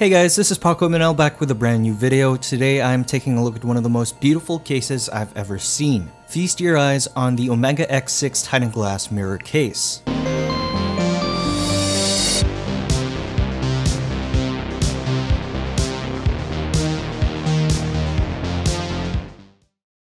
Hey guys, this is Paco Manel back with a brand new video. Today I'm taking a look at one of the most beautiful cases I've ever seen. Feast your eyes on the Omega X6 Titan Glass mirror case.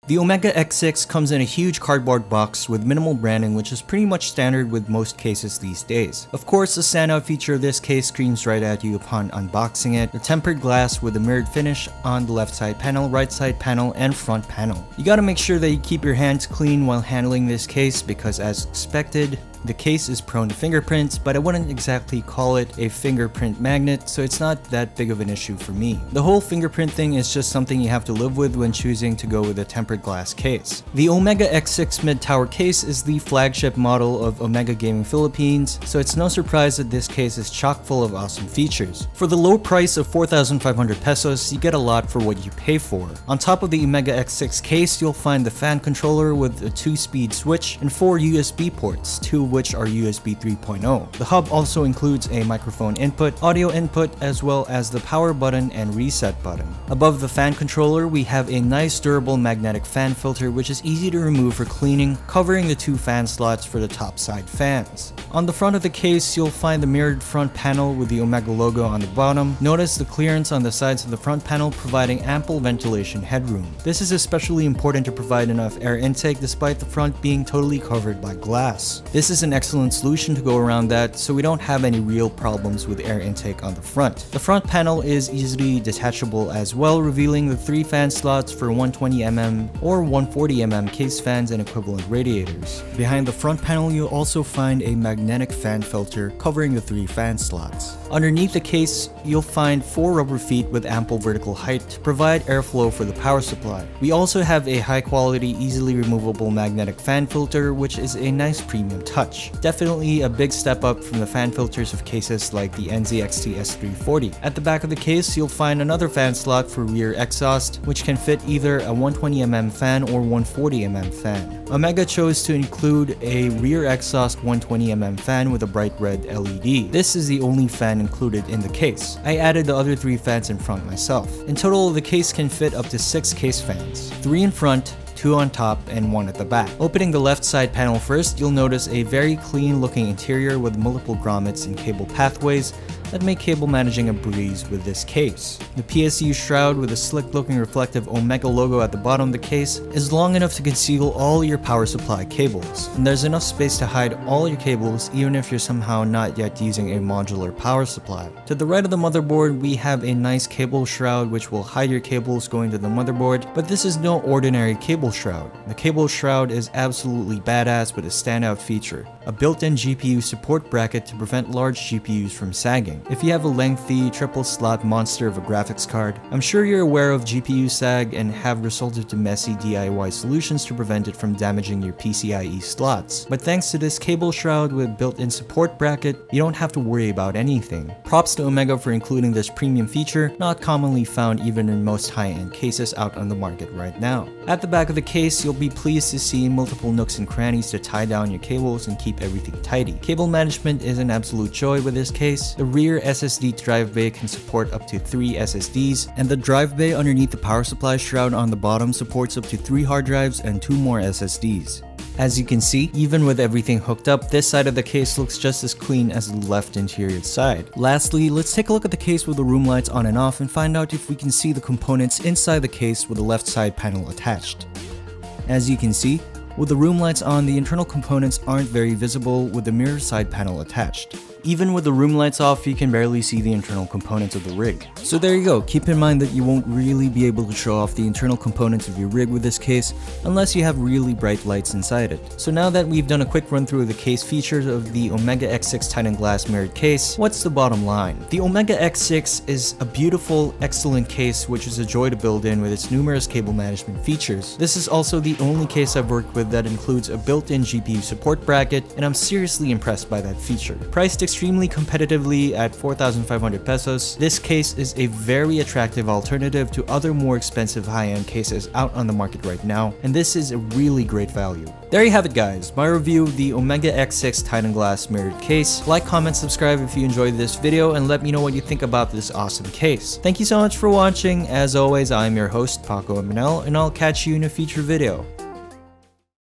The Omega X6 comes in a huge cardboard box with minimal branding, which is pretty much standard with most cases these days. Of course, the standout feature of this case screams right at you upon unboxing it: the tempered glass with a mirrored finish on the left side panel, right side panel, and front panel. You gotta make sure that you keep your hands clean while handling this case because, as expected, the case is prone to fingerprints, but I wouldn't exactly call it a fingerprint magnet, so it's not that big of an issue for me. The whole fingerprint thing is just something you have to live with when choosing to go with a tempered glass case. The Omega X6 mid-tower case is the flagship model of Omega Gaming Philippines, so it's no surprise that this case is chock full of awesome features. For the low price of 4,500 pesos, you get a lot for what you pay for. On top of the Omega X6 case, you'll find the fan controller with a 2-speed switch and 4 USB ports, 2 which are USB 3.0. The hub also includes a microphone input, audio input, as well as the power button and reset button. Above the fan controller, we have a nice durable magnetic fan filter which is easy to remove for cleaning, covering the 2 fan slots for the top side fans. On the front of the case, you'll find the mirrored front panel with the Omega logo on the bottom. Notice the clearance on the sides of the front panel, providing ample ventilation headroom. This is especially important to provide enough air intake despite the front being totally covered by glass. This is an excellent solution to go around that, so we don't have any real problems with air intake on the front. The front panel is easily detachable as well, revealing the 3 fan slots for 120mm or 140mm case fans and equivalent radiators. Behind the front panel, you'll also find a magnetic fan filter covering the 3 fan slots. Underneath the case, you'll find 4 rubber feet with ample vertical height to provide airflow for the power supply. We also have a high quality, easily removable magnetic fan filter, which is a nice premium touch. Definitely a big step up from the fan filters of cases like the NZXT S340. At the back of the case, you'll find another fan slot for rear exhaust, which can fit either a 120mm fan or 140mm fan. Omega chose to include a rear exhaust 120mm fan with a bright red LED. This is the only fan included in the case. I added the other 3 fans in front myself. In total, the case can fit up to 6 case fans, 3 in front, 2 on top, and 1 at the back. Opening the left side panel first, you'll notice a very clean looking interior with multiple grommets and cable pathways that make cable managing a breeze with this case. The PSU shroud with a slick looking reflective Omega logo at the bottom of the case is long enough to conceal all your power supply cables, and there's enough space to hide all your cables even if you're somehow not yet using a modular power supply. To the right of the motherboard, we have a nice cable shroud which will hide your cables going to the motherboard, but this is no ordinary cable shroud. The cable shroud is absolutely badass with a standout feature: a built-in GPU support bracket to prevent large GPUs from sagging. If you have a lengthy triple-slot monster of a graphics card, I'm sure you're aware of GPU sag and have resorted to messy DIY solutions to prevent it from damaging your PCIe slots. But thanks to this cable shroud with built-in support bracket, you don't have to worry about anything. Props to Omega for including this premium feature, not commonly found even in most high-end cases out on the market right now. At the back of the case, you'll be pleased to see multiple nooks and crannies to tie down your cables and keep everything tidy. Cable management is an absolute joy with this case. The rear SSD drive bay can support up to 3 SSDs, and the drive bay underneath the power supply shroud on the bottom supports up to 3 hard drives and 2 more SSDs. As you can see, even with everything hooked up, this side of the case looks just as clean as the left interior side. Lastly, let's take a look at the case with the room lights on and off and find out if we can see the components inside the case with the left side panel attached. As you can see, with the room lights on, the internal components aren't very visible with the mirror side panel attached. Even with the room lights off, you can barely see the internal components of the rig. So there you go, keep in mind that you won't really be able to show off the internal components of your rig with this case unless you have really bright lights inside it. So now that we've done a quick run through of the case features of the Omega X6 Titan Glass mirrored case, what's the bottom line? The Omega X6 is a beautiful, excellent case which is a joy to build in with its numerous cable management features. This is also the only case I've worked with that includes a built-in GPU support bracket, and I'm seriously impressed by that feature. Price extremely competitively at 4,500 pesos, this case is a very attractive alternative to other more expensive high-end cases out on the market right now, and this is a really great value. There you have it guys, my review of the Omega X6 Titan Glass mirrored case. Like, comment, subscribe if you enjoyed this video, and let me know what you think about this awesome case. Thank you so much for watching. As always, I'm your host, Paco Manel, and I'll catch you in a future video.